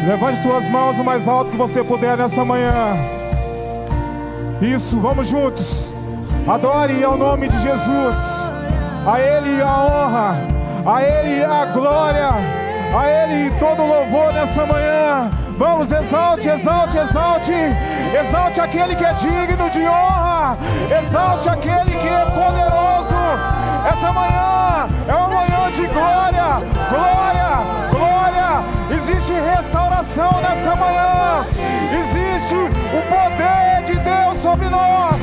Levante tuas mãos o mais alto que você puder nessa manhã. Isso, vamos juntos. Adore ao nome de Jesus. A Ele a honra, a Ele a glória, a Ele todo louvor nessa manhã. Vamos, exalte, exalte, exalte. Exalte aquele que é digno de honra. Exalte aquele que é poderoso. Essa manhã é uma manhã de glória, glória, glória. Existe restauração nessa manhã. Existe o poder de Deus sobre nós.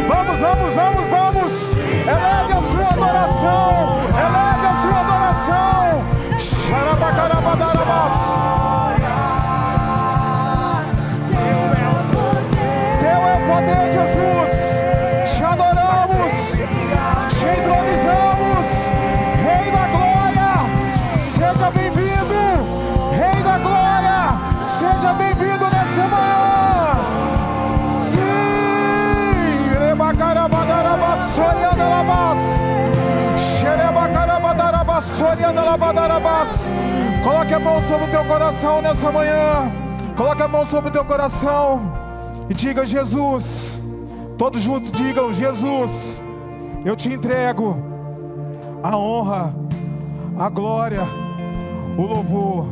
Vamos, vamos, vamos, vamos. Eleve a sua adoração. Eleve a sua adoração. Teu é o poder, Jesus. Te adoramos. Te entronizamos. Rei da glória, seja bem-vindo. Rei da glória, seja bem-vindo nessa manhã. Coloque a mão sobre o teu coração nessa manhã. Coloque a mão sobre o teu coração e diga: Jesus. Todos juntos digam: Jesus, eu te entrego a honra, a glória, o louvor.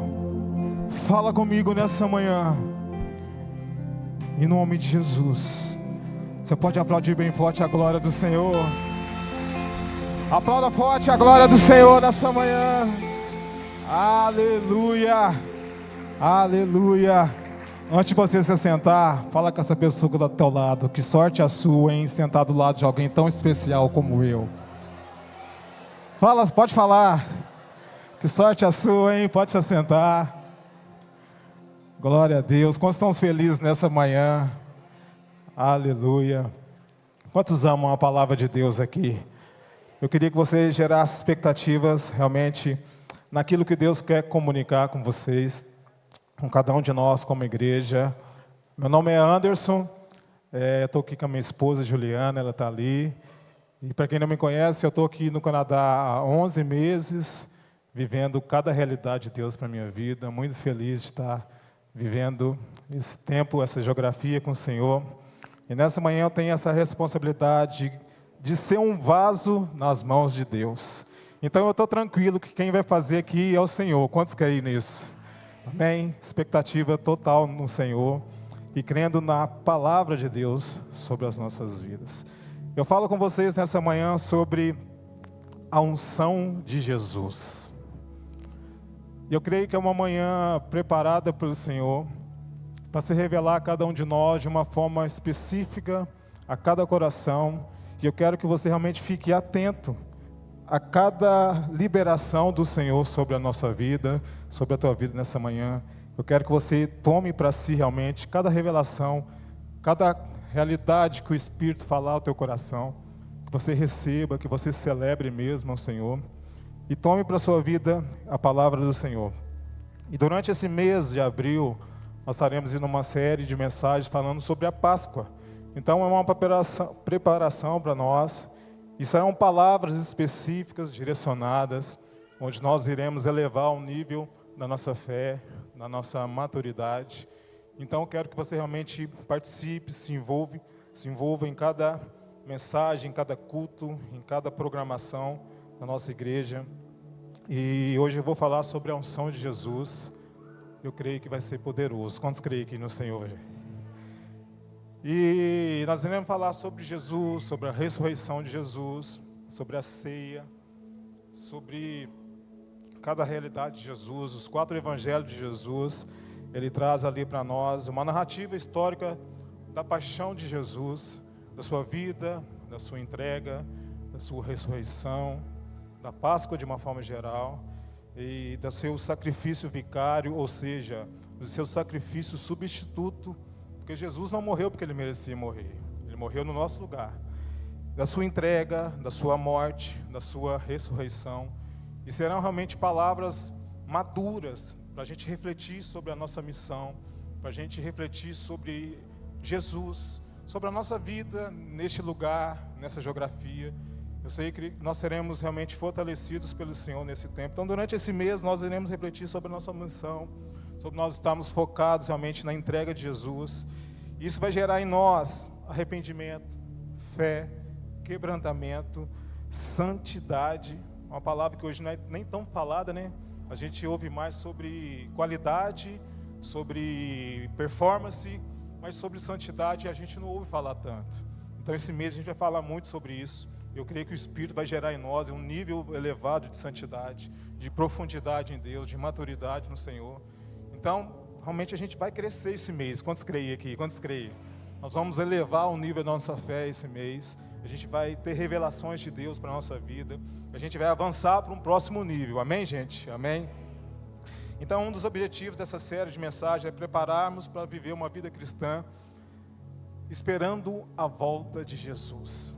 Fala comigo nessa manhã, em nome de Jesus. Você pode aplaudir bem forte a glória do Senhor. Aplauda forte a glória do Senhor nessa manhã. Aleluia, aleluia. Antes de você se sentar, fala com essa pessoa que está do teu lado. Que sorte a sua, hein, sentar do lado de alguém tão especial como eu. Fala, pode falar. Que sorte a sua, hein, pode se sentar. Glória a Deus. Quantos estão felizes nessa manhã? Aleluia. Quantos amam a palavra de Deus aqui? Eu queria que você gerasse expectativas realmente naquilo que Deus quer comunicar com vocês, com cada um de nós como igreja. Meu nome é Anderson, estou aqui com a minha esposa Juliana, ela está ali. E para quem não me conhece, eu estou aqui no Canadá há 11 meses, vivendo cada realidade de Deus para a minha vida, muito feliz de estar vivendo esse tempo, essa geografia com o Senhor. E nessa manhã eu tenho essa responsabilidade de ser um vaso nas mãos de Deus. Então eu estou tranquilo que quem vai fazer aqui é o Senhor. Quantos querem nisso? Amém? Expectativa total no Senhor e crendo na palavra de Deus sobre as nossas vidas. Eu falo com vocês nessa manhã sobre a unção de Jesus. Eu creio que é uma manhã preparada pelo Senhor para se revelar a cada um de nós de uma forma específica, a cada coração. E eu quero que você realmente fique atento a cada liberação do Senhor sobre a nossa vida, sobre a tua vida nessa manhã. Eu quero que você tome para si realmente cada revelação, cada realidade que o Espírito falar ao teu coração, que você receba, que você celebre mesmo ao Senhor. E tome para a sua vida a palavra do Senhor. E durante esse mês de abril, nós estaremos indo uma série de mensagens falando sobre a Páscoa. Então é uma preparação para nós. E serão palavras específicas, direcionadas, onde nós iremos elevar o nível da nossa fé, da nossa maturidade. Então eu quero que você realmente participe, se envolva em cada mensagem, em cada culto, em cada programação da nossa igreja. E hoje eu vou falar sobre a unção de Jesus. Eu creio que vai ser poderoso. Quantos creem aqui no Senhor hoje? E nós iremos falar sobre Jesus, sobre a ressurreição de Jesus, sobre a ceia, sobre cada realidade de Jesus, os 4 evangelhos de Jesus. Ele traz ali para nós uma narrativa histórica da paixão de Jesus, da sua vida, da sua entrega, da sua ressurreição, da Páscoa de uma forma geral, e do seu sacrifício vicário, ou seja, do seu sacrifício substituto, porque Jesus não morreu porque ele merecia morrer, ele morreu no nosso lugar. Da sua entrega, da sua morte, da sua ressurreição. E serão realmente palavras maduras para a gente refletir sobre a nossa missão, para a gente refletir sobre Jesus, sobre a nossa vida neste lugar, nessa geografia. Eu sei que nós seremos realmente fortalecidos pelo Senhor nesse tempo. Então, durante esse mês, nós iremos refletir sobre a nossa missão, sobre nós estarmos focados realmente na entrega de Jesus. Isso vai gerar em nós arrependimento, fé, quebrantamento, santidade. Uma palavra que hoje não é nem tão falada, né? A gente ouve mais sobre qualidade, sobre performance, mas sobre santidade a gente não ouve falar tanto. Então, esse mês a gente vai falar muito sobre isso. Eu creio que o Espírito vai gerar em nós um nível elevado de santidade, de profundidade em Deus, de maturidade no Senhor. Então, realmente a gente vai crescer esse mês. Quantos creem aqui? Quantos creem? Nós vamos elevar o nível da nossa fé esse mês. A gente vai ter revelações de Deus para a nossa vida. A gente vai avançar para um próximo nível. Amém, gente? Amém? Então, um dos objetivos dessa série de mensagens é prepararmos para viver uma vida cristã esperando a volta de Jesus.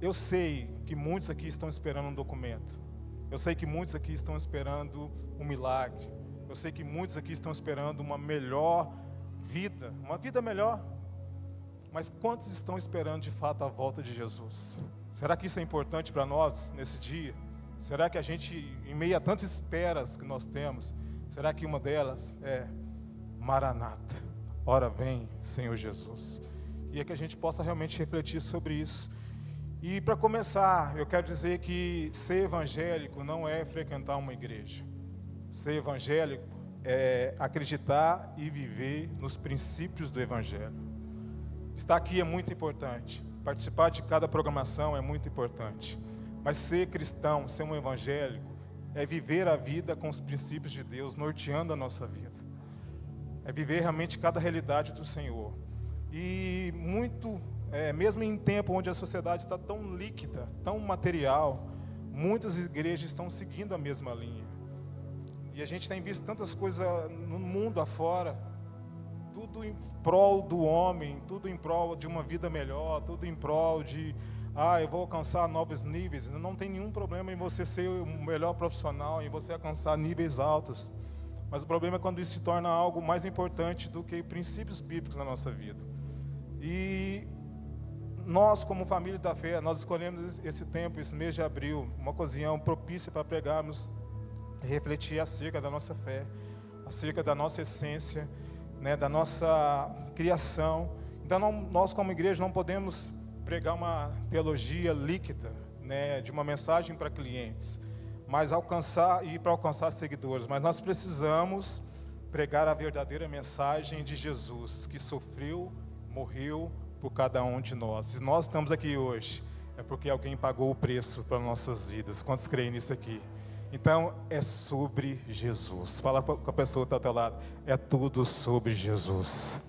Eu sei que muitos aqui estão esperando um documento. Eu sei que muitos aqui estão esperando um milagre. Eu sei que muitos aqui estão esperando uma melhor vida, uma vida melhor. Mas quantos estão esperando de fato a volta de Jesus? Será que isso é importante para nós nesse dia? Será que a gente, em meio a tantas esperas que nós temos, será que uma delas é Maranata? Ora vem, Senhor Jesus. E é que a gente possa realmente refletir sobre isso. E para começar, eu quero dizer que ser evangélico não é frequentar uma igreja. Ser evangélico é acreditar e viver nos princípios do evangelho. Estar aqui é muito importante. Participar de cada programação é muito importante. Mas ser cristão, ser um evangélico, é viver a vida com os princípios de Deus, norteando a nossa vida. É viver realmente cada realidade do Senhor. E mesmo em tempo onde a sociedade está tão líquida, tão material, muitas igrejas estão seguindo a mesma linha. E a gente tem visto tantas coisas no mundo afora, tudo em prol do homem, tudo em prol de uma vida melhor, tudo em prol de, eu vou alcançar novos níveis. Não tem nenhum problema em você ser o melhor profissional, em você alcançar níveis altos. Mas o problema é quando isso se torna algo mais importante do que princípios bíblicos na nossa vida. E nós, como família da fé, nós escolhemos esse tempo, esse mês de abril, uma ocasião propícia para pregarmos e refletir acerca da nossa fé, acerca da nossa essência, né, da nossa criação. Então, nós como igreja não podemos pregar uma teologia líquida, né, de uma mensagem para clientes, mas para alcançar seguidores. Mas nós precisamos pregar a verdadeira mensagem de Jesus, que sofreu, morreu por cada um de nós. Se nós estamos aqui hoje, é porque alguém pagou o preço para nossas vidas. Quantos creem nisso aqui? Então, é sobre Jesus. Fala com a pessoa que está ao teu lado. É tudo sobre Jesus.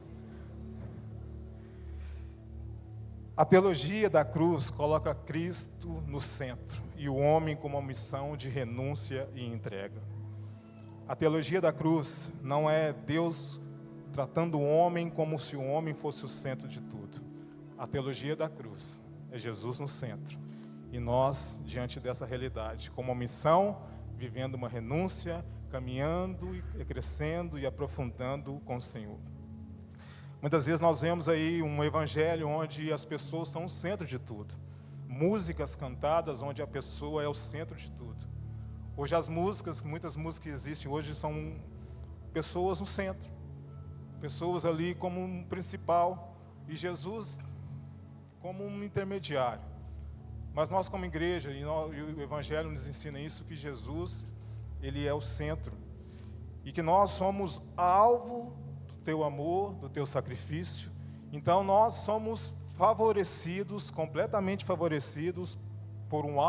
A teologia da cruz coloca Cristo no centro e o homem com uma missão de renúncia e entrega. A teologia da cruz não é Deus tratando o homem como se o homem fosse o centro de tudo. A teologia da cruz é Jesus no centro. E nós, diante dessa realidade, com uma missão, vivendo uma renúncia, caminhando e crescendo e aprofundando com o Senhor. Muitas vezes nós vemos aí um evangelho onde as pessoas são o centro de tudo. Músicas cantadas onde a pessoa é o centro de tudo. Hoje muitas músicas que existem hoje são pessoas no centro. Pessoas ali como um principal e Jesus como um intermediário. Mas nós como igreja, e o Evangelho nos ensina isso, que Jesus, Ele é o centro. E que nós somos alvo do Teu amor, do Teu sacrifício. Então nós somos favorecidos, completamente favorecidos por um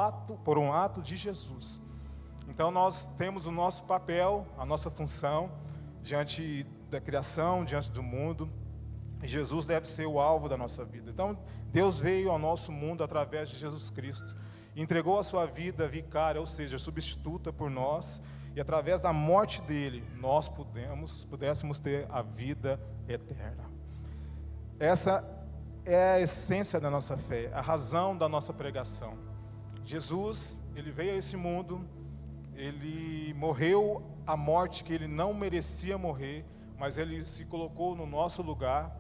ato de Jesus. Então nós temos o nosso papel, a nossa função, diante da criação, diante do mundo. E Jesus deve ser o alvo da nossa vida. Então, Deus veio ao nosso mundo através de Jesus Cristo. Entregou a sua vida vicária, ou seja, substituta por nós. E através da morte dele, nós pudéssemos ter a vida eterna. Essa é a essência da nossa fé, a razão da nossa pregação. Jesus, ele veio a esse mundo, ele morreu a morte que ele não merecia morrer, mas ele se colocou no nosso lugar.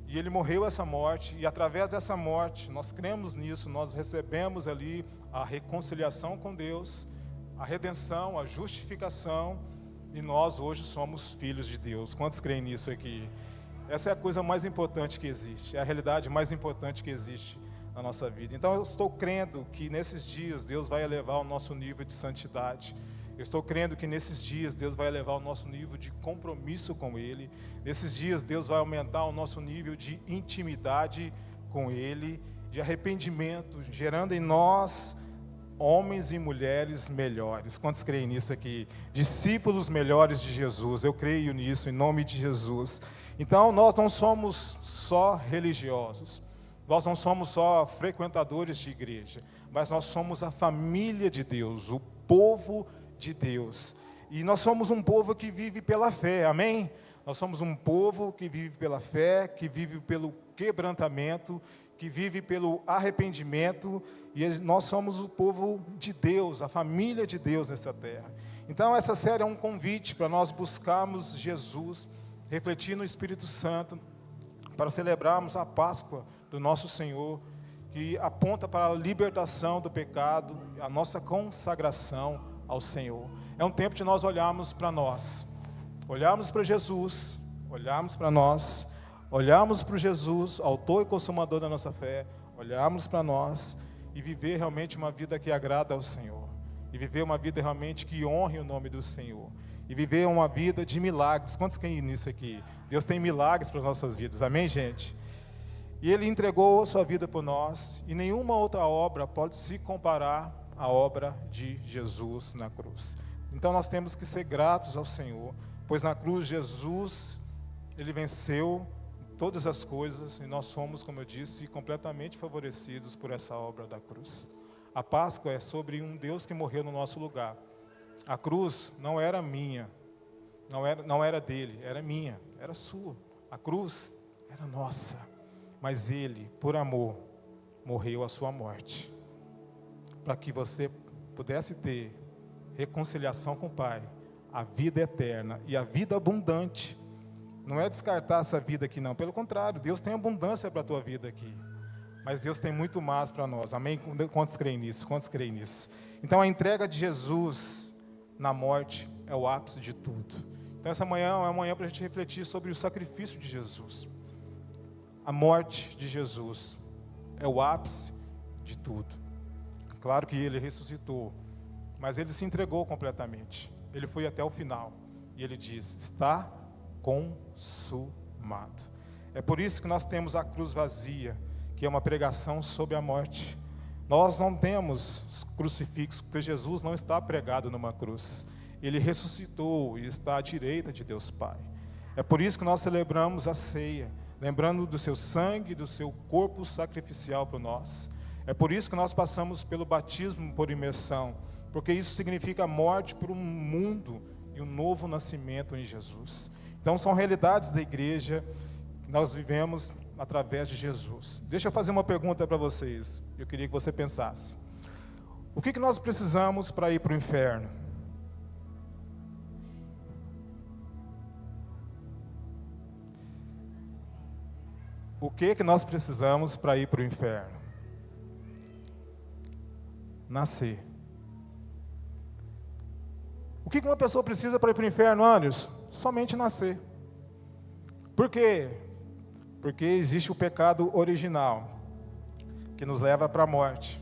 E Ele morreu essa morte, e através dessa morte, nós cremos nisso, nós recebemos ali a reconciliação com Deus, a redenção, a justificação, e nós hoje somos filhos de Deus. Quantos creem nisso aqui? Essa é a coisa mais importante que existe, é a realidade mais importante que existe na nossa vida. Então eu estou crendo que nesses dias Deus vai elevar o nosso nível de santidade. Eu estou crendo que nesses dias Deus vai elevar o nosso nível de compromisso com Ele. Nesses dias Deus vai aumentar o nosso nível de intimidade com Ele, de arrependimento, gerando em nós homens e mulheres melhores. Quantos creem nisso aqui? Discípulos melhores de Jesus. Eu creio nisso, em nome de Jesus. Então nós não somos só religiosos. Nós não somos só frequentadores de igreja, mas nós somos a família de Deus, o povo de Deus. E nós somos um povo que vive pela fé, amém? Nós somos um povo que vive pela fé, que vive pelo quebrantamento, que vive pelo arrependimento, e nós somos o povo de Deus, a família de Deus nessa terra. Então essa série é um convite para nós buscarmos Jesus, refletir no Espírito Santo, para celebrarmos a Páscoa do nosso Senhor, que aponta para a libertação do pecado, a nossa consagração ao Senhor. É um tempo de nós olharmos para nós, olharmos para Jesus, olharmos para nós, olharmos para Jesus, autor e consumador da nossa fé, olharmos para nós e viver realmente uma vida que agrada ao Senhor, e viver uma vida realmente que honre o nome do Senhor, e viver uma vida de milagres. Quantos creem nisso aqui? Deus tem milagres para as nossas vidas, amém, gente? E Ele entregou a sua vida por nós, e nenhuma outra obra pode se comparar à obra de Jesus na cruz. Então nós temos que ser gratos ao Senhor, pois na cruz Jesus, Ele venceu todas as coisas, e nós somos, como eu disse, completamente favorecidos por essa obra da cruz. A Páscoa é sobre um Deus que morreu no nosso lugar. A cruz não era minha, não era dele, era minha, era sua. A cruz era nossa, mas Ele, por amor, morreu a sua morte, para que você pudesse ter reconciliação com o Pai, a vida eterna e a vida abundante. Não é descartar essa vida aqui não, pelo contrário, Deus tem abundância para a tua vida aqui, mas Deus tem muito mais para nós, amém? Quantos creem nisso? Quantos creem nisso? Então a entrega de Jesus na morte é o ápice de tudo. Então essa manhã é uma manhã para a gente refletir sobre o sacrifício de Jesus. A morte de Jesus é o ápice de tudo. Claro que Ele ressuscitou, mas Ele se entregou completamente. Ele foi até o final e Ele diz: está consumado. É por isso que nós temos a cruz vazia, que é uma pregação sobre a morte. Nós não temos crucifixo, porque Jesus não está pregado numa cruz. Ele ressuscitou e está à direita de Deus Pai. É por isso que nós celebramos a ceia, lembrando do seu sangue, do seu corpo sacrificial por nós. É por isso que nós passamos pelo batismo por imersão, porque isso significa a morte por um mundo e um novo nascimento em Jesus. Então são realidades da igreja que nós vivemos através de Jesus. Deixa eu fazer uma pergunta para vocês, eu queria que você pensasse. O que nós precisamos para ir para o inferno? O que nós precisamos para ir para o inferno? Nascer. O que uma pessoa precisa para ir para o inferno, Anderson? Somente nascer. Por quê? Porque existe o pecado original, que nos leva para a morte.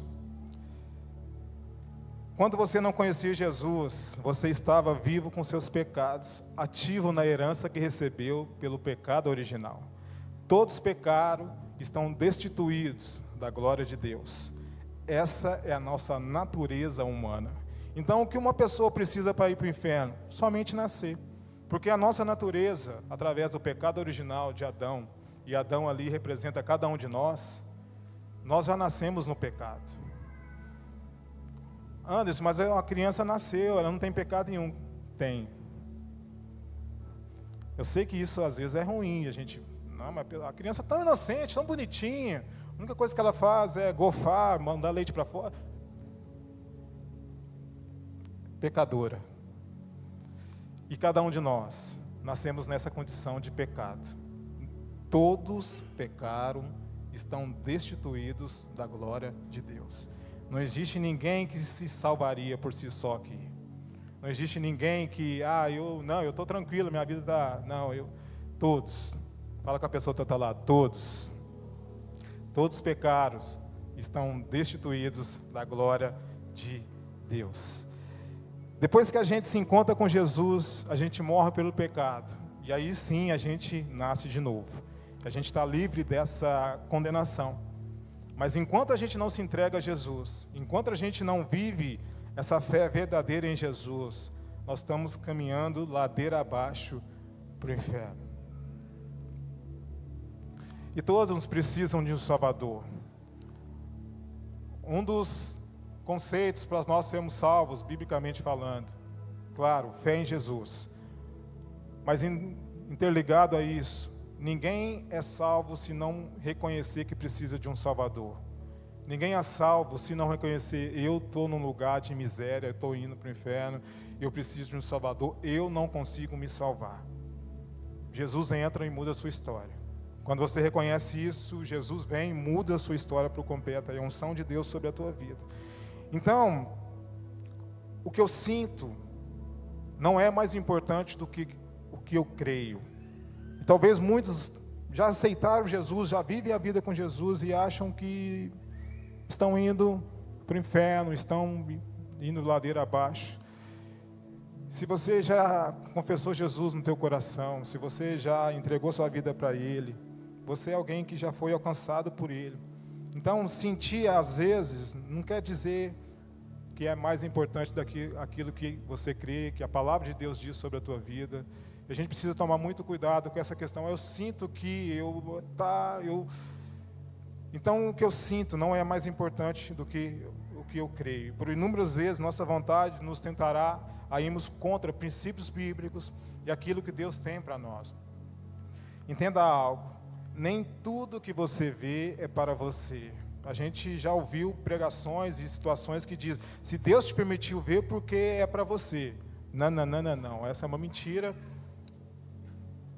Quando você não conhecia Jesus, você estava vivo com seus pecados, ativo na herança que recebeu pelo pecado original. Todos pecaram, estão destituídos da glória de Deus. Essa é a nossa natureza humana. Então, o que uma pessoa precisa para ir para o inferno? Somente nascer. Porque a nossa natureza, através do pecado original de Adão, e Adão ali representa cada um de nós já nascemos no pecado. Anderson, mas a criança nasceu, ela não tem pecado nenhum. Tem. Eu sei que isso às vezes é ruim, não, mas a criança é tão inocente, tão bonitinha, a única coisa que ela faz é gofar, mandar leite para fora. Pecadora. E cada um de nós nascemos nessa condição de pecado. todos pecaram, estão destituídos da glória de Deus. Não existe ninguém que se salvaria por si só aqui. Não existe ninguém que, eu estou tranquilo, minha vida está... Todos. Fala com a pessoa que está lá, todos. Todos pecaram, estão destituídos da glória de Deus. Depois que a gente se encontra com Jesus, a gente morre pelo pecado. E aí sim a gente nasce de novo. A gente está livre dessa condenação. Mas enquanto a gente não se entrega a Jesus, enquanto a gente não vive essa fé verdadeira em Jesus, nós estamos caminhando ladeira abaixo para o inferno. E todos precisam de um Salvador. Um dos conceitos para nós sermos salvos, biblicamente falando, claro, fé em Jesus. Mas interligado a isso, ninguém é salvo se não reconhecer que precisa de um Salvador. Ninguém é salvo se não reconhecer, eu estou num lugar de miséria, eu estou indo para o inferno, eu preciso de um Salvador, eu não consigo me salvar. Jesus entra e muda a sua história. Quando você reconhece isso, Jesus vem e muda a sua história para o completo, a unção de Deus sobre a tua vida. Então, o que eu sinto não é mais importante do que o que eu creio. E talvez muitos já aceitaram Jesus, já vivem a vida com Jesus e acham que estão indo para o inferno, estão indo ladeira abaixo. Se você já confessou Jesus no teu coração, se você já entregou sua vida para Ele, você é alguém que já foi alcançado por Ele. Então, sentir às vezes não quer dizer que é mais importante do que aquilo que você crê, que a palavra de Deus diz sobre a tua vida. A gente precisa tomar muito cuidado com essa questão. Eu sinto que Então, o que eu sinto não é mais importante do que o que eu creio. Por inúmeras vezes, nossa vontade nos tentará a irmos contra princípios bíblicos e aquilo que Deus tem para nós. Entenda algo. Nem tudo que você vê é para você. A gente já ouviu pregações e situações que dizem, se Deus te permitiu ver, porque é para você. Não. Essa é uma mentira.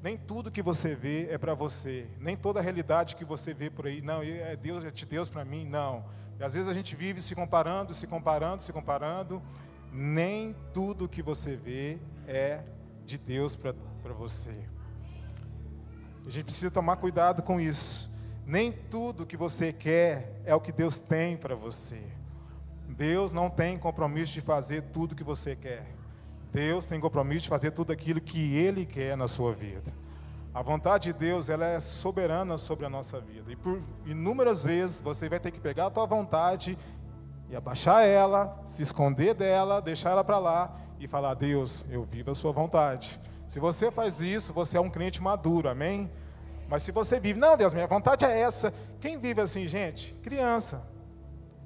Nem tudo que você vê é para você. Nem toda a realidade que você vê por aí, não, é de Deus para mim, não. E às vezes a gente vive se comparando. Nem tudo que você vê é de Deus para você. A gente precisa tomar cuidado com isso. Nem tudo que você quer é o que Deus tem para você. Deus não tem compromisso de fazer tudo que você quer. Deus tem compromisso de fazer tudo aquilo que Ele quer na sua vida. A vontade de Deus, ela é soberana sobre a nossa vida. E por inúmeras vezes você vai ter que pegar a tua vontade e abaixar ela, se esconder dela, deixar ela para lá e falar, Deus, eu vivo a sua vontade. Se você faz isso, você é um crente maduro, amém? Mas se você vive, não, Deus, minha vontade é essa. Quem vive assim, gente? Criança.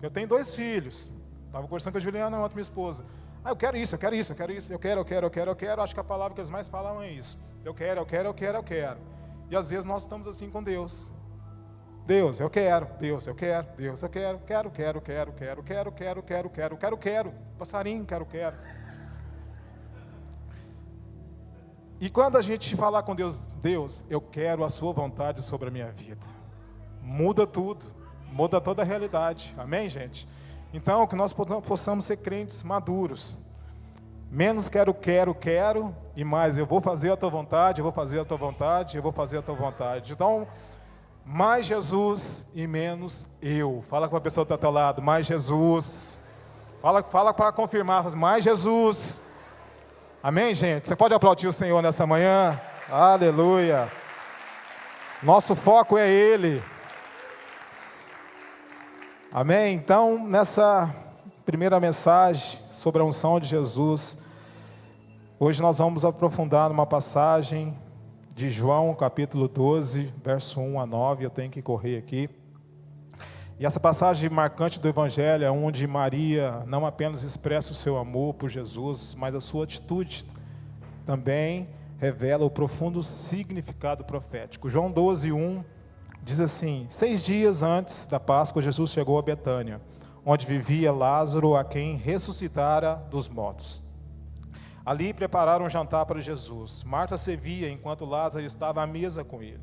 Eu tenho 2 filhos. Estava conversando com a Juliana ontem, minha esposa. Eu quero isso. Eu quero. Acho que a palavra que eles mais falam é isso. Eu quero. E às vezes nós estamos assim com Deus. Deus, eu quero. Quero. Passarinho, quero. E quando a gente falar com Deus, Deus, eu quero a sua vontade sobre a minha vida. Muda tudo, muda toda a realidade. Amém, gente? Então, que nós possamos ser crentes maduros. Menos quero, e mais, eu vou fazer a tua vontade. Então, mais Jesus e menos eu. Fala com a pessoa que está ao teu lado, mais Jesus. Fala para confirmar, mais Jesus. Amém, gente? Você pode aplaudir o Senhor nessa manhã? Aleluia. Nosso foco é Ele. Amém? Então, nessa primeira mensagem sobre a unção de Jesus, hoje nós vamos aprofundar numa passagem de João, capítulo 12, verso 1 a 9. Eu tenho que correr aqui. E essa passagem marcante do Evangelho é onde Maria não apenas expressa o seu amor por Jesus, mas a sua atitude também revela o profundo significado profético. João 12, 1 diz assim: 6 dias antes da Páscoa, Jesus chegou a Betânia, onde vivia Lázaro, a quem ressuscitara dos mortos. Ali prepararam um jantar para Jesus. Marta servia enquanto Lázaro estava à mesa com ele.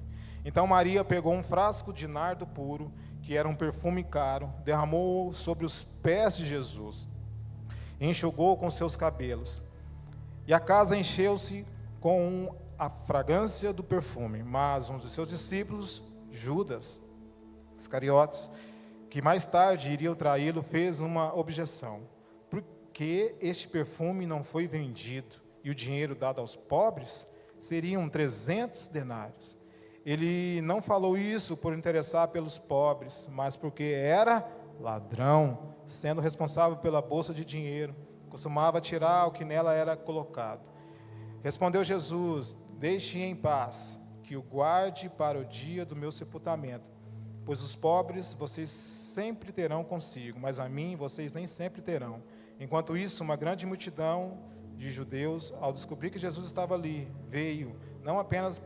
Então Maria pegou um frasco de nardo puro, que era um perfume caro, derramou sobre os pés de Jesus, enxugou com seus cabelos. E a casa encheu-se com a fragrância do perfume. Mas um dos seus discípulos, Judas Iscariotes, que mais tarde iriam traí-lo, fez uma objeção. Por que este perfume não foi vendido e o dinheiro dado aos pobres? Seriam 300 denários. Ele não falou isso por interessar pelos pobres, mas porque era ladrão, sendo responsável pela bolsa de dinheiro. Costumava tirar o que nela era colocado. Respondeu Jesus: deixe em paz, que o guarde para o dia do meu sepultamento. Pois os pobres vocês sempre terão consigo, mas a mim vocês nem sempre terão. Enquanto isso, uma grande multidão de judeus, ao descobrir que Jesus estava ali, veio, não apenas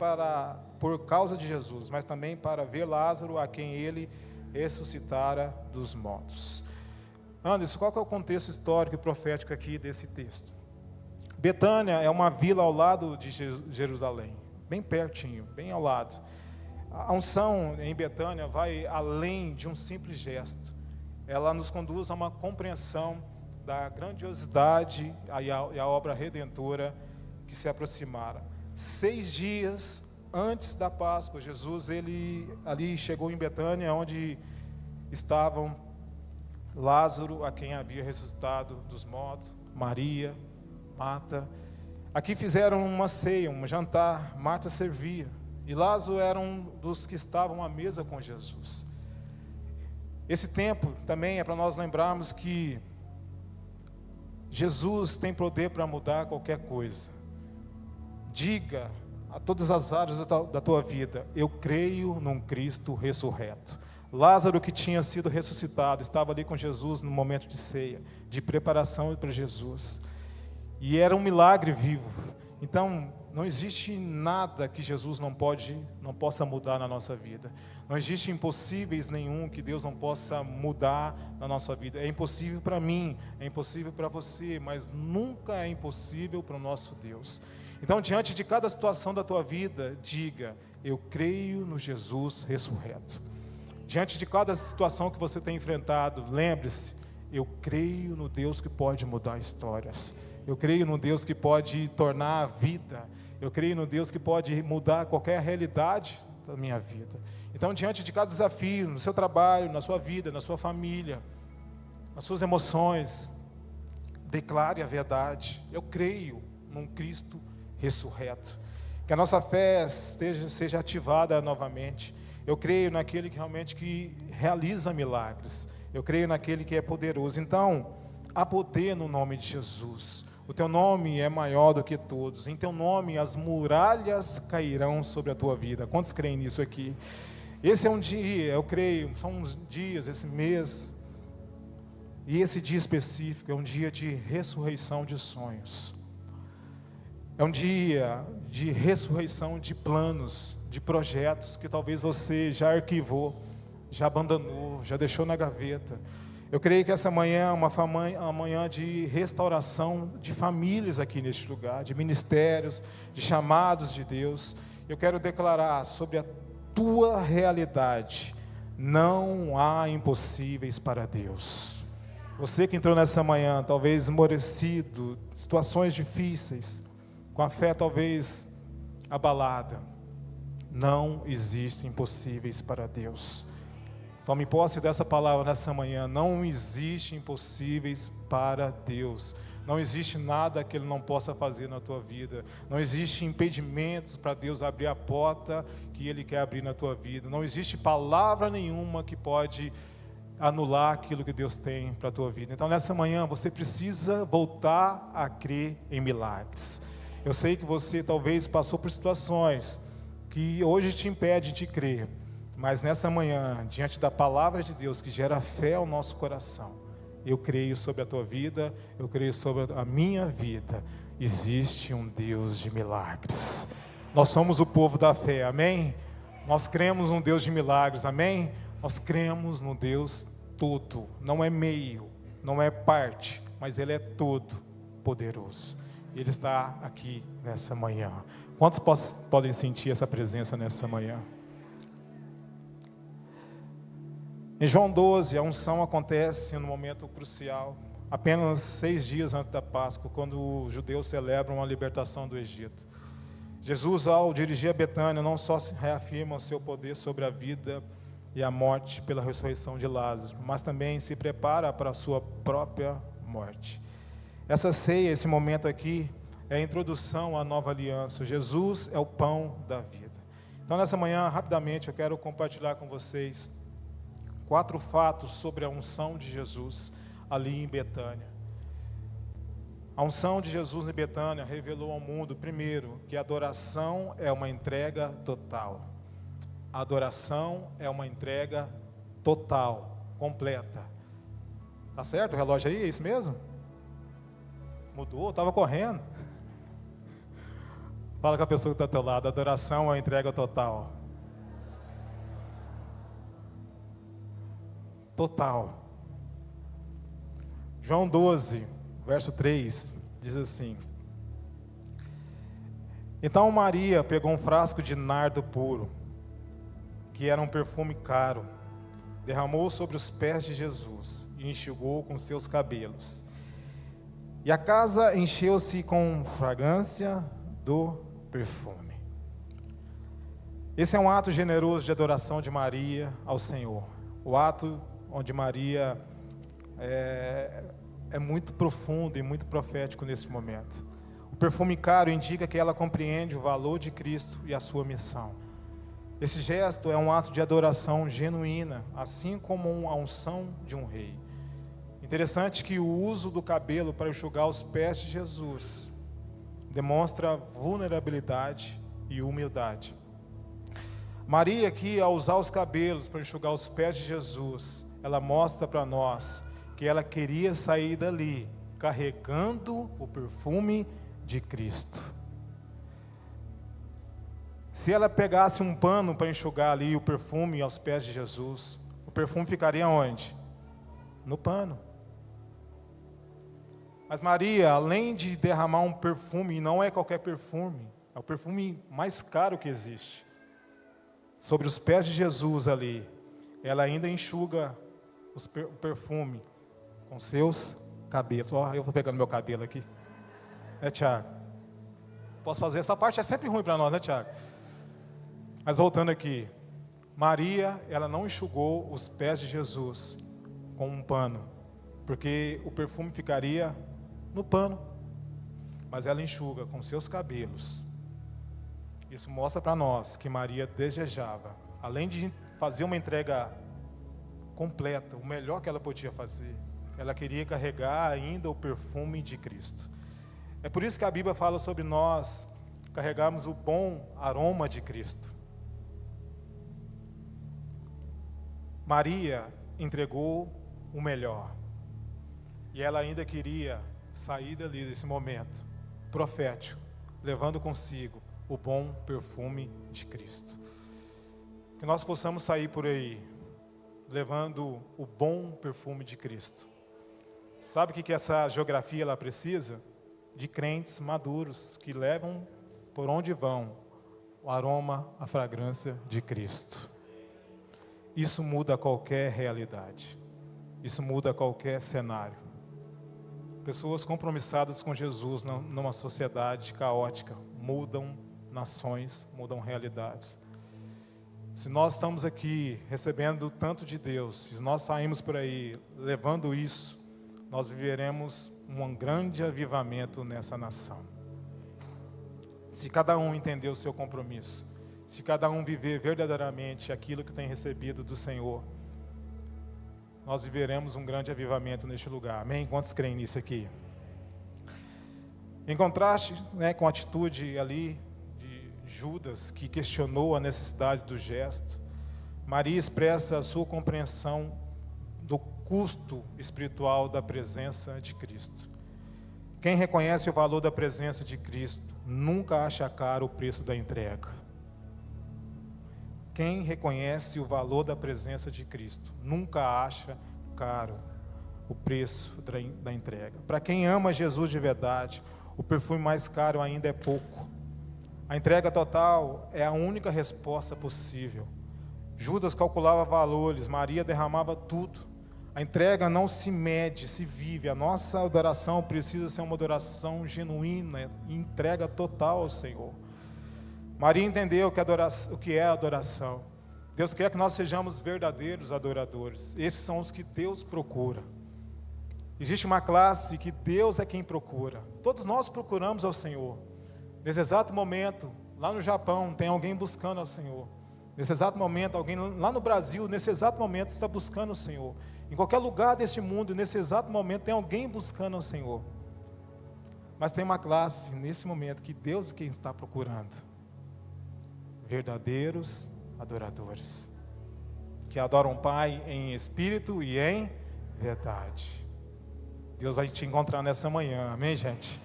por causa de Jesus, mas também para ver Lázaro, a quem ele ressuscitara dos mortos. Anderson, qual que é o contexto histórico e profético aqui desse texto? Betânia é uma vila ao lado de Jerusalém, bem pertinho, bem ao lado. A unção em Betânia vai além de um simples gesto. Ela nos conduz a uma compreensão da grandiosidade e a obra redentora que se aproximara. 6 dias antes da Páscoa, Jesus ali chegou em Betânia, onde estavam Lázaro, a quem havia ressuscitado dos mortos, Maria, Marta. Aqui fizeram uma ceia, um jantar. Marta servia e Lázaro era um dos que estavam à mesa com Jesus. Esse tempo também é para nós lembrarmos que Jesus tem poder para mudar qualquer coisa. Diga a todas as áreas da tua vida: eu creio num Cristo ressurreto. Lázaro, que tinha sido ressuscitado, estava ali com Jesus no momento de ceia, de preparação para Jesus. E era um milagre vivo. Então, não existe nada que Jesus não possa mudar na nossa vida. Não existe impossíveis nenhum que Deus não possa mudar na nossa vida. É impossível para mim, é impossível para você, mas nunca é impossível para o nosso Deus. Então, diante de cada situação da tua vida, diga: eu creio no Jesus ressurreto. Diante de cada situação que você tem enfrentado, lembre-se: eu creio no Deus que pode mudar histórias. Eu creio no Deus que pode tornar a vida. Eu creio no Deus que pode mudar qualquer realidade da minha vida. Então, diante de cada desafio, no seu trabalho, na sua vida, na sua família, nas suas emoções, declare a verdade: eu creio num Cristo ressurreto. Que a nossa fé seja ativada novamente. Eu creio naquele que realmente realiza milagres. Eu creio naquele que é poderoso. Então, há poder no nome de Jesus. O teu nome é maior do que todos. Em teu nome as muralhas cairão sobre a tua vida. Quantos creem nisso aqui? Esse é um dia, eu creio, são uns dias, esse mês. E esse dia específico é um dia de ressurreição de sonhos. É um dia de ressurreição de planos, de projetos que talvez você já arquivou, já abandonou, já deixou na gaveta. Eu creio que essa manhã é uma manhã de restauração de famílias aqui neste lugar, de ministérios, de chamados de Deus. Eu quero declarar sobre a tua realidade: não há impossíveis para Deus. Você que entrou nessa manhã, talvez esmorecido, situações difíceis, com a fé talvez abalada, não existem impossíveis para Deus. Tome posse dessa palavra nessa manhã. Não existe impossíveis para Deus. Não existe nada que Ele não possa fazer na tua vida. Não existe impedimentos para Deus abrir a porta que Ele quer abrir na tua vida. Não existe palavra nenhuma que pode anular aquilo que Deus tem para a tua vida. Então, nessa manhã, você precisa voltar a crer em milagres. Eu sei que você talvez passou por situações que hoje te impedem de crer. Mas nessa manhã, diante da palavra de Deus que gera fé ao nosso coração, eu creio sobre a tua vida, eu creio sobre a minha vida. Existe um Deus de milagres. Nós somos o povo da fé, amém? Nós cremos num Deus de milagres, amém? Nós cremos no Deus todo, não é meio, não é parte, mas Ele é todo poderoso. Ele está aqui nessa manhã. Quantos podem sentir essa presença nessa manhã? Em João 12, a unção acontece no momento crucial, apenas 6 dias antes da Páscoa, quando os judeus celebram a libertação do Egito. Jesus, ao dirigir a Betânia, não só reafirma o seu poder sobre a vida e a morte pela ressurreição de Lázaro, mas também se prepara para a sua própria morte. Essa ceia, esse momento aqui, é a introdução à nova aliança. Jesus é o pão da vida. Então, nessa manhã, rapidamente, eu quero compartilhar com vocês 4 fatos sobre a unção de Jesus ali em Betânia. A unção de Jesus em Betânia revelou ao mundo, primeiro, que a adoração é uma entrega total. A adoração é uma entrega total, completa. Tá certo o relógio aí? É isso mesmo? Mudou? Estava correndo. Fala com a pessoa que está ao teu lado. A adoração é uma entrega total. Total. João 12, verso 3, diz assim: Então Maria pegou um frasco de nardo puro, que era um perfume caro, derramou sobre os pés de Jesus e enxugou com seus cabelos. E a casa encheu-se com fragrância do perfume. Esse é um ato generoso de adoração de Maria ao Senhor. O ato onde Maria é muito profundo e muito profético nesse momento. O perfume caro indica que ela compreende o valor de Cristo e a sua missão. Esse gesto é um ato de adoração genuína, assim como a unção de um rei. Interessante que o uso do cabelo para enxugar os pés de Jesus demonstra vulnerabilidade e humildade. Maria aqui, ao usar os cabelos para enxugar os pés de Jesus, ela mostra para nós que ela queria sair dali carregando o perfume de Cristo. Se ela pegasse um pano para enxugar ali o perfume aos pés de Jesus, o perfume ficaria onde? No pano. Mas Maria, além de derramar um perfume, e não é qualquer perfume, é o perfume mais caro que existe, sobre os pés de Jesus ali, ela ainda enxuga o perfume com seus cabelos. Ó, eu vou pegando meu cabelo aqui. Tiago? Posso fazer? Essa parte é sempre ruim para nós, Tiago? Mas voltando aqui, Maria, ela não enxugou os pés de Jesus com um pano, porque o perfume ficaria no pano, mas ela enxuga com seus cabelos. Isso mostra para nós que Maria desejava, além de fazer uma entrega completa, o melhor que ela podia fazer, ela queria carregar ainda o perfume de Cristo. É por isso que a Bíblia fala sobre nós carregarmos o bom aroma de Cristo. Maria entregou o melhor, e ela ainda queria sair dali desse momento profético, levando consigo o bom perfume de Cristo. Que nós possamos sair por aí levando o bom perfume de Cristo. Sabe o que essa geografia ela precisa? De crentes maduros que levam por onde vão o aroma, a fragrância de Cristo. Isso muda qualquer realidade. Isso muda qualquer cenário. Pessoas compromissadas com Jesus numa sociedade caótica mudam nações, mudam realidades. Se nós estamos aqui recebendo tanto de Deus, se nós saímos por aí levando isso, nós viveremos um grande avivamento nessa nação. Se cada um entender o seu compromisso, se cada um viver verdadeiramente aquilo que tem recebido do Senhor, nós viveremos um grande avivamento neste lugar. Amém? Quantos creem nisso aqui? Em contraste, com a atitude ali de Judas, que questionou a necessidade do gesto, Maria expressa a sua compreensão do custo espiritual da presença de Cristo. Quem reconhece o valor da presença de Cristo nunca acha caro o preço da entrega. Quem reconhece o valor da presença de Cristo nunca acha caro o preço da entrega. Para quem ama Jesus de verdade, o perfume mais caro ainda é pouco. A entrega total é a única resposta possível. Judas calculava valores, Maria derramava tudo. A entrega não se mede, se vive. A nossa adoração precisa ser uma adoração genuína, entrega total ao Senhor. Maria entendeu o que é adoração. Deus quer que nós sejamos verdadeiros adoradores. Esses são os que Deus procura. Existe uma classe que Deus é quem procura. Todos nós procuramos ao Senhor. Nesse exato momento, lá no Japão, tem alguém buscando ao Senhor. Nesse exato momento, alguém lá no Brasil, nesse exato momento, está buscando o Senhor. Em qualquer lugar deste mundo, nesse exato momento, tem alguém buscando ao Senhor. Mas tem uma classe, nesse momento, que Deus é quem está procurando. Verdadeiros adoradores. Que adoram o Pai em espírito e em verdade. Deus vai te encontrar nessa manhã, amém, gente?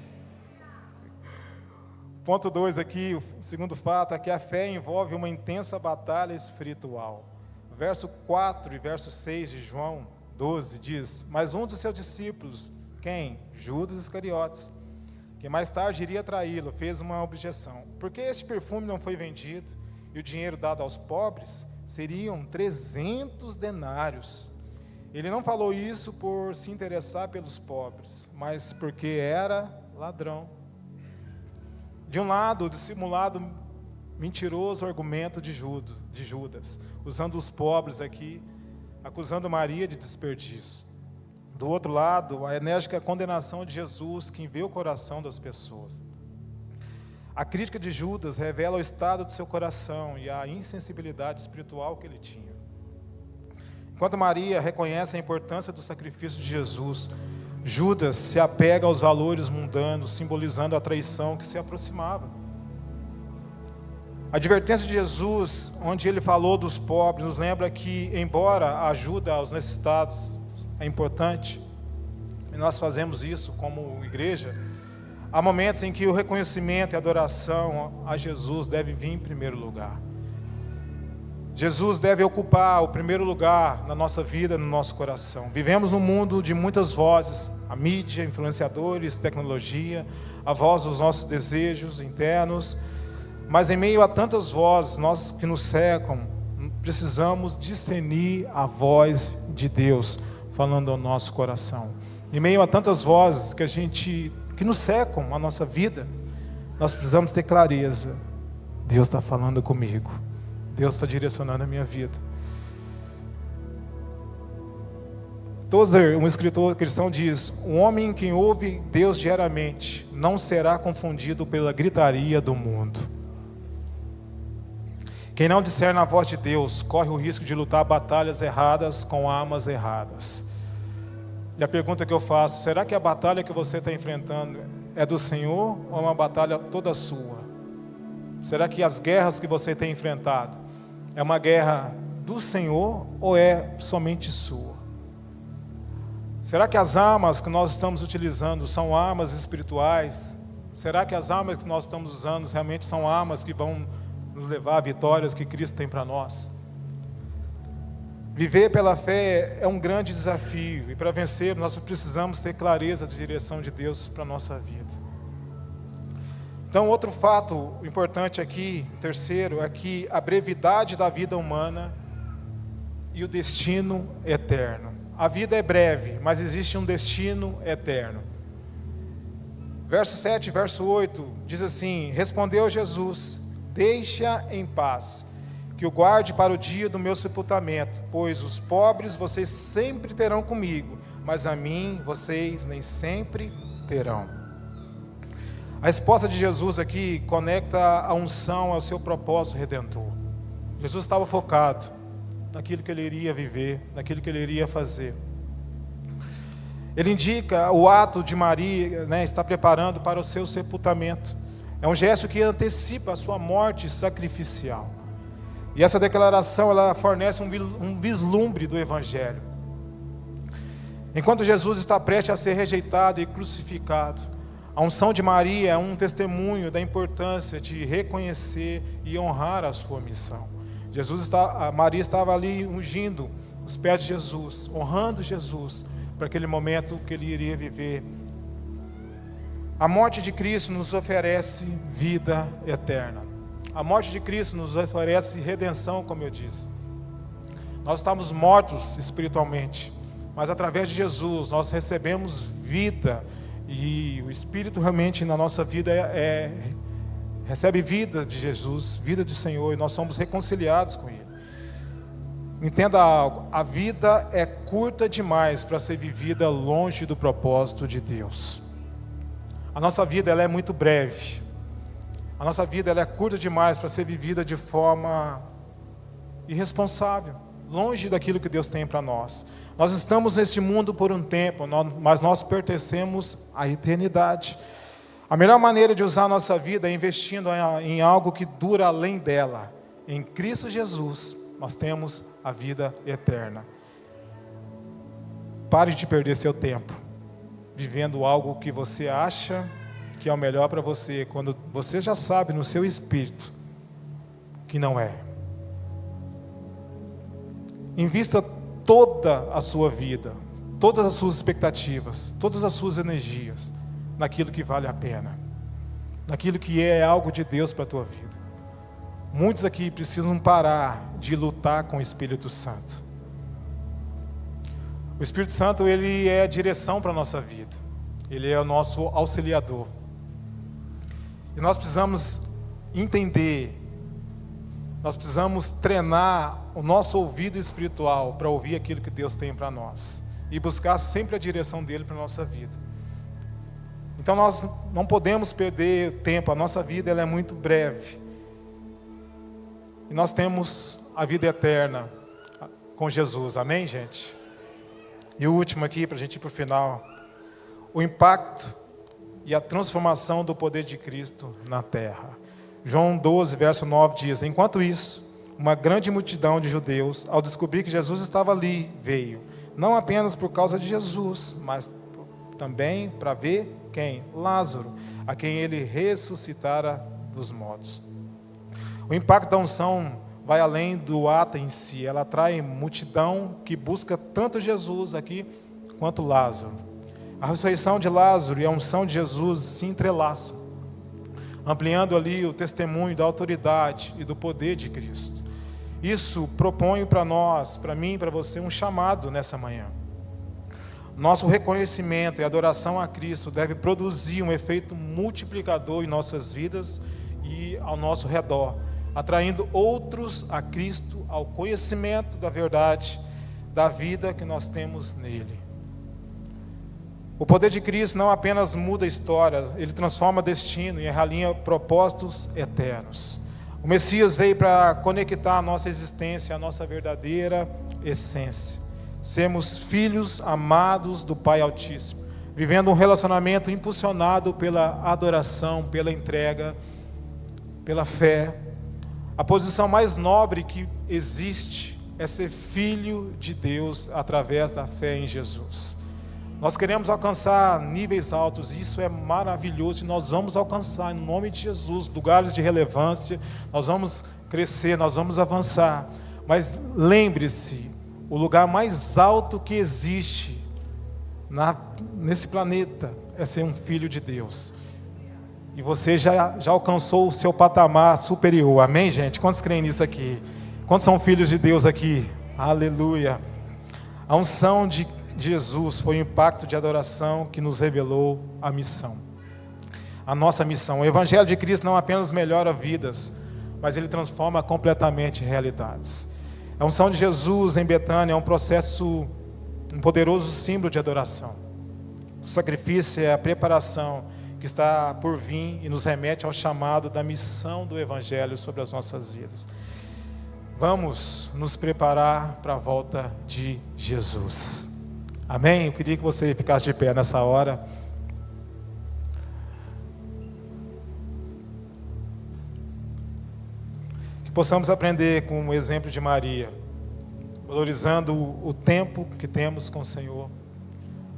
Ponto 2 aqui, o segundo fato é que a fé envolve uma intensa batalha espiritual. Verso 4 e verso 6 de João 12 diz: mas um dos seus discípulos, quem? Judas Iscariotes, que mais tarde iria traí-lo, fez uma objeção. Por que este perfume não foi vendido e o dinheiro dado aos pobres? Seriam 300 denários. Ele não falou isso por se interessar pelos pobres, mas porque era ladrão. De um lado, o dissimulado, mentiroso argumento de Judas, usando os pobres aqui, acusando Maria de desperdício. Do outro lado, a enérgica condenação de Jesus, que vê o coração das pessoas. A crítica de Judas revela o estado do seu coração e a insensibilidade espiritual que ele tinha. Enquanto Maria reconhece a importância do sacrifício de Jesus, Judas se apega aos valores mundanos, simbolizando a traição que se aproximava. A advertência de Jesus, onde ele falou dos pobres, nos lembra que, embora a ajuda aos necessitados é importante, e nós fazemos isso como igreja, há momentos em que o reconhecimento e a adoração a Jesus deve vir em primeiro lugar. Jesus deve ocupar o primeiro lugar na nossa vida, no nosso coração. Vivemos num mundo de muitas vozes, a mídia, influenciadores, tecnologia, a voz dos nossos desejos internos, mas em meio a tantas vozes, nós que nos cercam, precisamos discernir a voz de Deus falando ao nosso coração. Em meio a tantas vozes que nos cercam a nossa vida, nós precisamos ter clareza. Deus está falando comigo. Deus está direcionando a minha vida. Tozer, um escritor cristão, diz: um homem que ouve Deus diariamente não será confundido pela gritaria do mundo. Quem não discerne a voz de Deus corre o risco de lutar batalhas erradas com armas erradas. E a pergunta que eu faço: será que a batalha que você está enfrentando é do Senhor ou é uma batalha toda sua? Será que as guerras que você tem enfrentado é uma guerra do Senhor ou é somente sua? Será que as armas que nós estamos utilizando são armas espirituais? Será que as armas que nós estamos usando realmente são armas que vão nos levar a vitórias que Cristo tem para nós? Viver pela fé é um grande desafio, e para vencer nós precisamos ter clareza de direção de Deus para a nossa vida. Então, outro fato importante aqui, terceiro, é que a brevidade da vida humana e o destino eterno. A vida é breve, mas existe um destino eterno. Verso 7, verso 8, diz assim: respondeu Jesus: deixa em paz, que o guarde para o dia do meu sepultamento, pois os pobres vocês sempre terão comigo, mas a mim vocês nem sempre terão. A resposta de Jesus aqui conecta a unção ao seu propósito redentor. Jesus estava focado naquilo que ele iria viver, naquilo que ele iria fazer. Ele indica o ato de Maria, está preparando para o seu sepultamento. É um gesto que antecipa a sua morte sacrificial. E essa declaração, ela fornece um vislumbre do Evangelho. Enquanto Jesus está prestes a ser rejeitado e crucificado, a unção de Maria é um testemunho da importância de reconhecer e honrar a sua missão. Maria estava ali ungindo os pés de Jesus, honrando Jesus para aquele momento que ele iria viver. A morte de Cristo nos oferece vida eterna. A morte de Cristo nos oferece redenção, como eu disse. Nós estávamos mortos espiritualmente, mas através de Jesus nós recebemos vida, e o Espírito realmente na nossa vida recebe vida de Jesus, vida do Senhor, e nós somos reconciliados com Ele. Entenda algo, a vida é curta demais para ser vivida longe do propósito de Deus. A nossa vida ela é muito breve. A nossa vida ela é curta demais para ser vivida de forma irresponsável, longe daquilo que Deus tem para nós. Nós estamos neste mundo por um tempo, mas nós pertencemos à eternidade. A melhor maneira de usar a nossa vida é investindo em algo que dura além dela. Em Cristo Jesus, nós temos a vida eterna. Pare de perder seu tempo vivendo algo que você acha que é o melhor para você, quando você já sabe no seu espírito que não é. Invista toda a sua vida, todas as suas expectativas, todas as suas energias naquilo que vale a pena, naquilo que é algo de Deus para a tua vida. Muitos aqui precisam parar de lutar com o Espírito Santo. O Espírito Santo, ele é a direção para a nossa vida. Ele é o nosso auxiliador. E nós precisamos entender, nós precisamos treinar o nosso ouvido espiritual para ouvir aquilo que Deus tem para nós. E buscar sempre a direção dele para a nossa vida. Então nós não podemos perder tempo, a nossa vida ela é muito breve. E nós temos a vida eterna com Jesus, amém, gente? E o último aqui, para a gente ir para o final, o impacto e a transformação do poder de Cristo na terra. João 12, verso 9 diz: enquanto isso, uma grande multidão de judeus, ao descobrir que Jesus estava ali, veio, não apenas por causa de Jesus, mas também para ver quem? Lázaro, a quem ele ressuscitara dos mortos. O impacto da unção vai além do ato em si, ela atrai multidão que busca tanto Jesus aqui, quanto Lázaro. A ressurreição de Lázaro e a unção de Jesus se entrelaçam, ampliando ali o testemunho da autoridade e do poder de Cristo. Isso propõe para nós, para mim e para você, um chamado nessa manhã. Nosso reconhecimento e adoração a Cristo deve produzir um efeito multiplicador em nossas vidas e ao nosso redor, atraindo outros a Cristo, ao conhecimento da verdade, da vida que nós temos nele. O poder de Cristo não apenas muda histórias, ele transforma destino e realinha propósitos eternos. O Messias veio para conectar a nossa existência, a nossa verdadeira essência. Sermos filhos amados do Pai Altíssimo, vivendo um relacionamento impulsionado pela adoração, pela entrega, pela fé. A posição mais nobre que existe é ser filho de Deus através da fé em Jesus. Nós queremos alcançar níveis altos, e isso é maravilhoso, e nós vamos alcançar, em nome de Jesus, lugares de relevância, nós vamos crescer, nós vamos avançar. Mas lembre-se, o lugar mais alto que existe nesse planeta é ser um filho de Deus. E você já alcançou o seu patamar superior, amém, gente? Quantos creem nisso aqui? Quantos são filhos de Deus aqui? Aleluia! A unção de Jesus foi o impacto de adoração que nos revelou a missão. A nossa missão. O Evangelho de Cristo não apenas melhora vidas, mas ele transforma completamente realidades. A unção de Jesus em Betânia é um processo, um poderoso símbolo de adoração. O sacrifício é a preparação que está por vir e nos remete ao chamado da missão do Evangelho sobre as nossas vidas. Vamos nos preparar para a volta de Jesus. Amém? Eu queria que você ficasse de pé nessa hora. Que possamos aprender com o exemplo de Maria, valorizando o tempo que temos com o Senhor,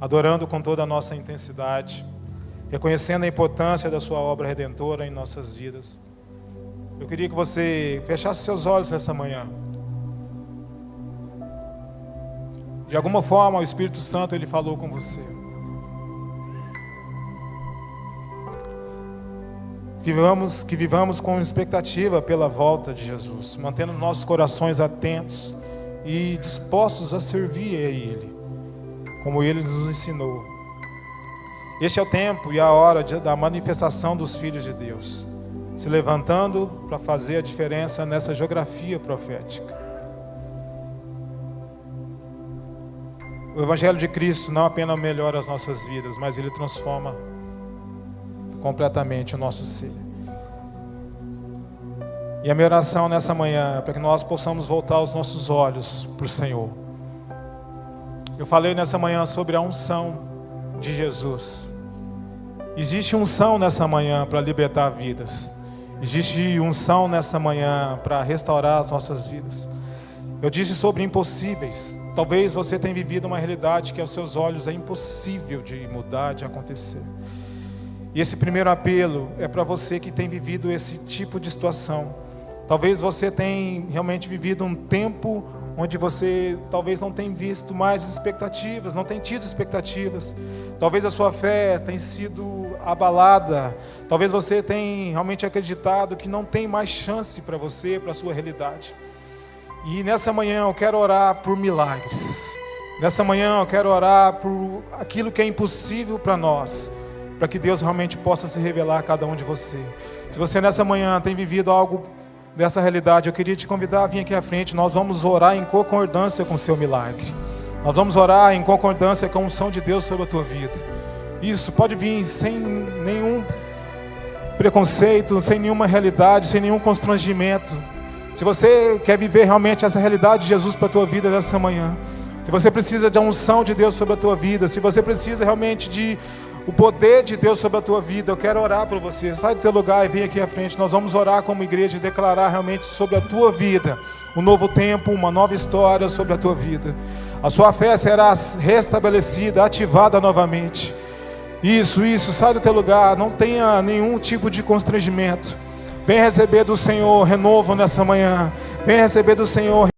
adorando com toda a nossa intensidade, reconhecendo a importância da sua obra redentora em nossas vidas. Eu queria que você fechasse seus olhos nessa manhã. De alguma forma o Espírito Santo ele falou com você. Que vivamos com expectativa pela volta de Jesus, mantendo nossos corações atentos e dispostos a servir a Ele, como Ele nos ensinou. Este é o tempo e a hora da manifestação dos filhos de Deus, se levantando para fazer a diferença nessa geografia profética. O Evangelho de Cristo não apenas melhora as nossas vidas, mas Ele transforma completamente o nosso ser. E a minha oração nessa manhã é para que nós possamos voltar os nossos olhos para o Senhor. Eu falei nessa manhã sobre a unção de Jesus. Existe unção nessa manhã para libertar vidas. Existe unção nessa manhã para restaurar as nossas vidas. Eu disse sobre impossíveis. Talvez você tenha vivido uma realidade que aos seus olhos é impossível de mudar, de acontecer. E esse primeiro apelo é para você que tem vivido esse tipo de situação. Talvez você tenha realmente vivido um tempo onde você talvez não tenha visto mais expectativas, não tenha tido expectativas. Talvez a sua fé tenha sido abalada. Talvez você tenha realmente acreditado que não tem mais chance para você, para a sua realidade. E nessa manhã eu quero orar por milagres. Nessa manhã eu quero orar por aquilo que é impossível para nós, para que Deus realmente possa se revelar a cada um de você. Se você nessa manhã tem vivido algo dessa realidade, eu queria te convidar a vir aqui à frente. Nós vamos orar em concordância com o seu milagre. Nós vamos orar em concordância com a unção de Deus sobre a tua vida. Isso, pode vir sem nenhum preconceito, sem nenhuma realidade, sem nenhum constrangimento. Se você quer viver realmente essa realidade de Jesus para a tua vida nessa manhã, se você precisa da unção de Deus sobre a tua vida, se você precisa realmente de o poder de Deus sobre a tua vida, eu quero orar por você. Sai do teu lugar e vem aqui à frente. Nós vamos orar como igreja e declarar realmente sobre a tua vida um novo tempo, uma nova história sobre a tua vida. A sua fé será restabelecida, ativada novamente. Isso, sai do teu lugar. Não tenha nenhum tipo de constrangimento. Vem receber do Senhor renovo nessa manhã. Vem receber do Senhor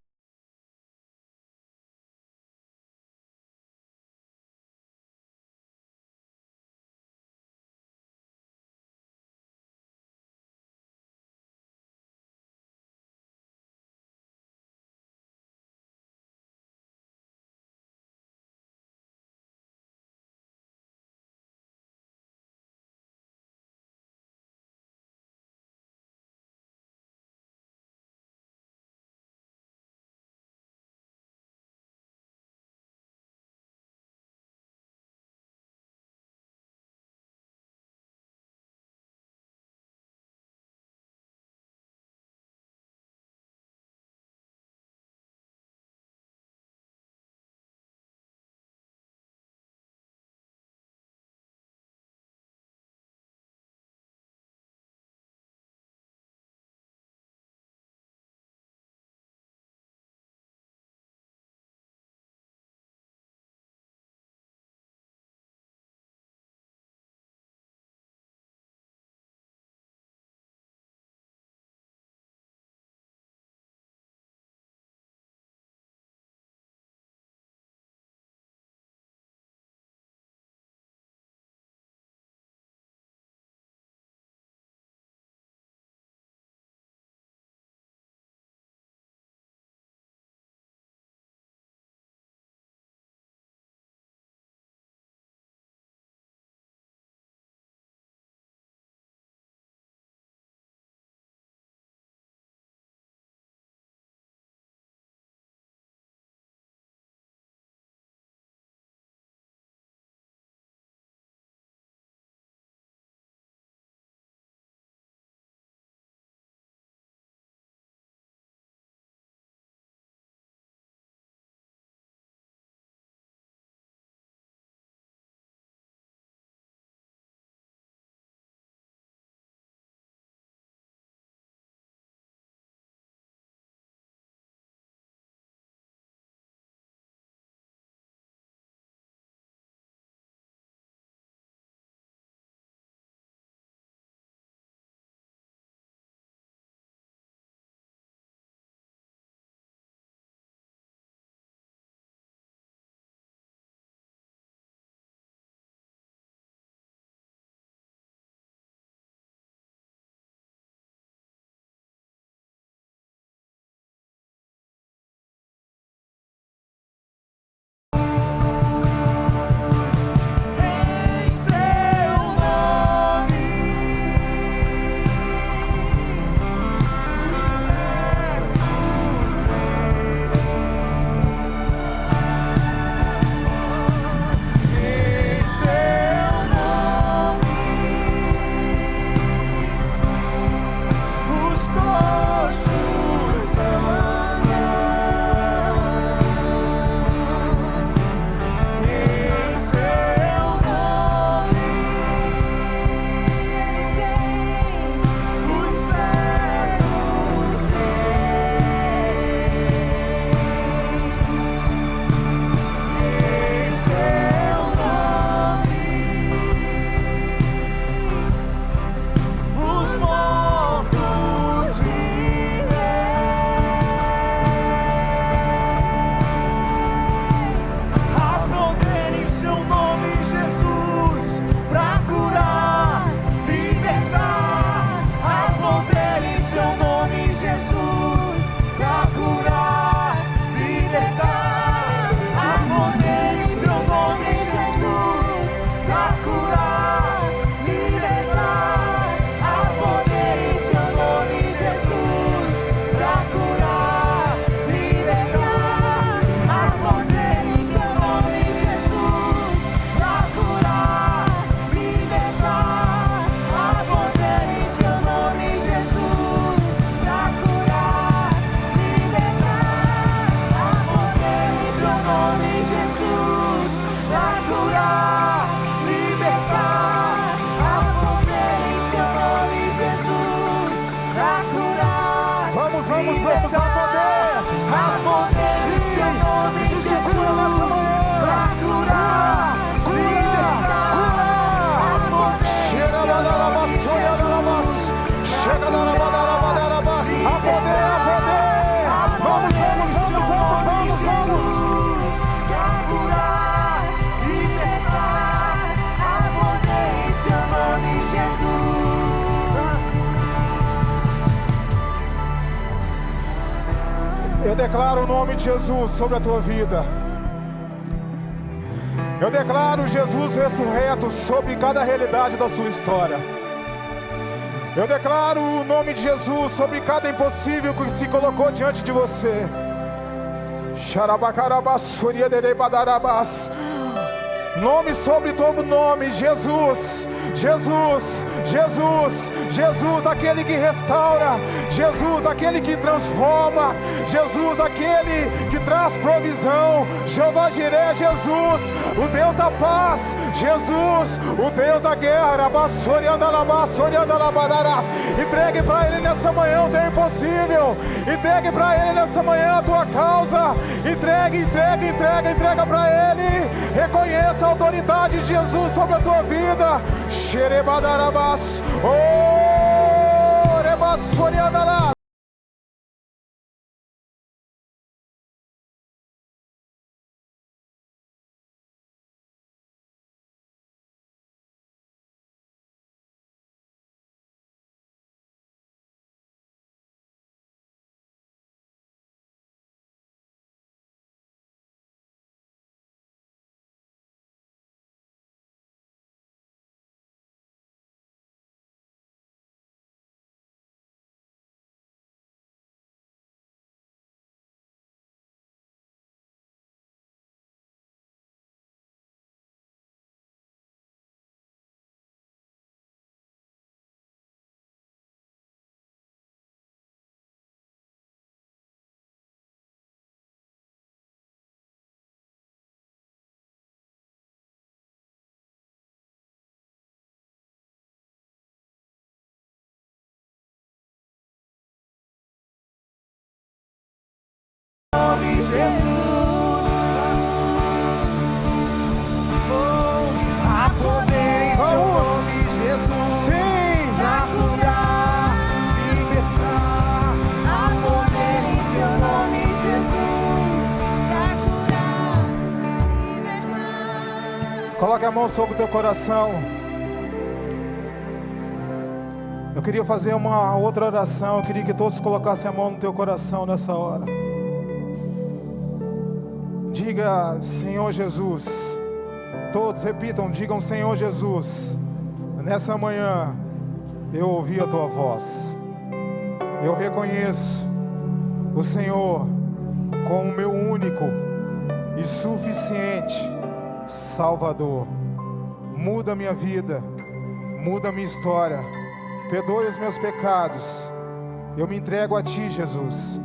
curar, Vamos, vamos, vamos, a poder. há poder em seu nome, Jesus, pra curar, libertar, há poder em seu nome, Jesus. Chega da rabadaraba, a poder, a poder. Vamos, vamos, vamos, vamos, vamos, vamos. Pra curar, libertar, há poder em seu nome, Jesus. Eu declaro o nome de Jesus sobre a tua vida. Eu declaro Jesus ressurreto sobre cada realidade da sua história. Eu declaro o nome de Jesus sobre cada impossível que se colocou diante de você. Nome sobre todo nome, Jesus, Jesus, Jesus, Jesus, aquele que restaura, Jesus, aquele que transforma, Jesus, aquele que traz provisão, Jeová Jireh, Jesus, o Deus da paz, Jesus, o Deus da guerra. Entregue para Ele nessa manhã o teu impossível, entregue para Ele nessa manhã a tua causa, entrega para Ele, reconheça a autoridade de Jesus sobre a tua vida. Xerebadarabas, oh, rebatsoriandalá. Jesus, oh, há poder em seu nome, Jesus. Sim, Pra curar, libertar, há poder em seu nome, Jesus. Pra curar, libertar. coloque a mão sobre o teu coração. Eu queria fazer uma outra oração. Eu queria que todos colocassem a mão no teu coração nessa hora. Diga: Senhor Jesus. Todos repitam, digam: Senhor Jesus. Nessa manhã eu ouvi a tua voz. Eu reconheço o Senhor como meu único e suficiente Salvador. Muda minha vida, muda minha história, perdoe os meus pecados. Eu me entrego a ti, Jesus.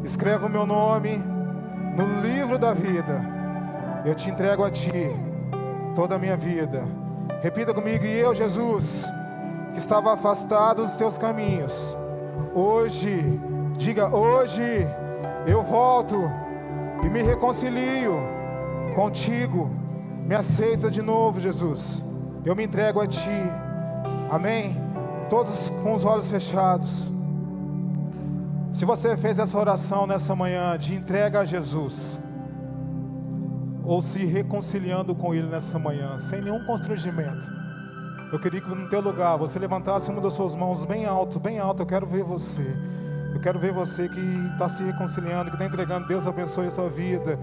Escreva o meu nome no livro da vida. Eu te entrego a ti toda a minha vida. Repita comigo: e eu, Jesus, que estava afastado dos teus caminhos, hoje, diga: hoje eu volto e me reconcilio contigo. Me aceita de novo, Jesus. Eu me entrego a ti. Amém? Todos com os olhos fechados. Se você fez essa oração nessa manhã de entrega a Jesus, ou se reconciliando com Ele nessa manhã, sem nenhum constrangimento, eu queria que no teu lugar você levantasse uma das suas mãos bem alto, bem alto. Eu quero ver você. Eu quero ver você que está se reconciliando, que está entregando. Deus abençoe a sua vida.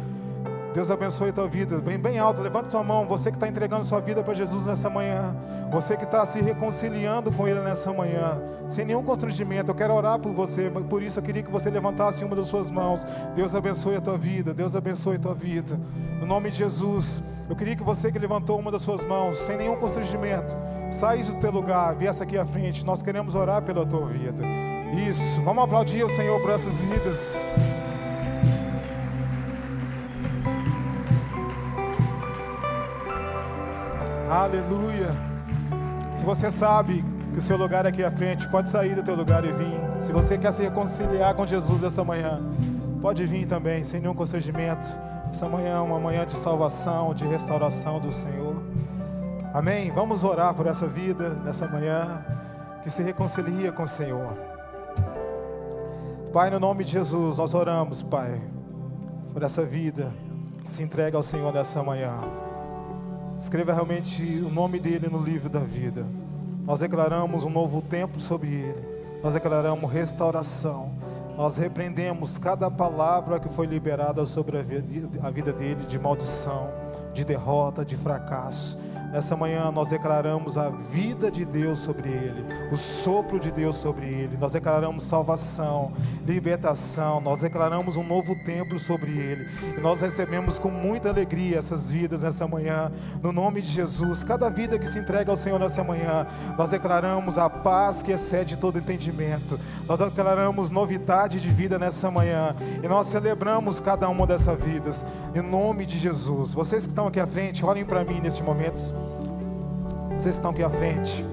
Deus abençoe a tua vida. Bem, bem alto, levanta sua mão. Você que está entregando sua vida para Jesus nessa manhã. Você que está se reconciliando com Ele nessa manhã, sem nenhum constrangimento. Eu quero orar por você. Por isso eu queria que você levantasse uma das suas mãos. Deus abençoe a tua vida. Deus abençoe a tua vida. No nome de Jesus. Eu queria que você que levantou uma das suas mãos, sem nenhum constrangimento, saísse do teu lugar, viesse aqui à frente. Nós queremos orar pela tua vida. Isso. Vamos aplaudir o Senhor por essas vidas. Aleluia. Se você sabe que o seu lugar aqui à frente, pode sair do teu lugar e vir. Se você quer se reconciliar com Jesus essa manhã, pode vir também, sem nenhum constrangimento. Essa manhã é uma manhã de salvação, de restauração do Senhor. Amém? Vamos orar por essa vida nessa manhã, que se reconcilia com o Senhor. Pai, no nome de Jesus, nós oramos, Pai, por essa vida que se entrega ao Senhor nessa manhã. Escreva realmente o nome dele no livro da vida. Nós declaramos um novo tempo sobre ele. Nós declaramos restauração. Nós repreendemos cada palavra que foi liberada sobre a vida dele, de maldição, de derrota, de fracasso. Nessa manhã nós declaramos a vida de Deus sobre ele, o sopro de Deus sobre ele. Nós declaramos salvação, libertação. Nós declaramos um novo tempo sobre ele. E nós recebemos com muita alegria essas vidas nessa manhã, no nome de Jesus. Cada vida que se entrega ao Senhor nessa manhã, nós declaramos a paz que excede todo entendimento. Nós declaramos novidade de vida nessa manhã. E nós celebramos cada uma dessas vidas, em nome de Jesus. Vocês que estão aqui à frente, olhem para mim neste momento. Vocês estão aqui à frente.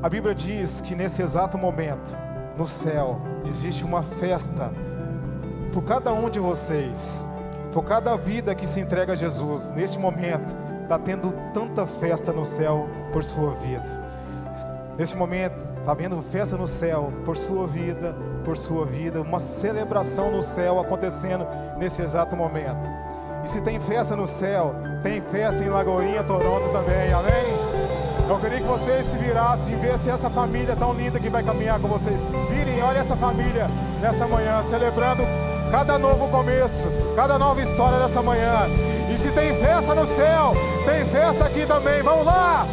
A Bíblia diz que nesse exato momento, no céu, existe uma festa por cada um de vocês, por cada vida que se entrega a Jesus. Neste momento, está tendo tanta festa no céu por sua vida. Neste momento, está havendo festa no céu por sua vida, uma celebração no céu acontecendo nesse exato momento. E se tem festa no céu, tem festa em Lagoinha, Toronto também, amém? Eu queria que vocês se virassem e vissem essa família tão linda que vai caminhar com vocês. Virem, olha essa família nessa manhã, celebrando cada novo começo, cada nova história nessa manhã. E se tem festa no céu, tem festa aqui também, vamos lá!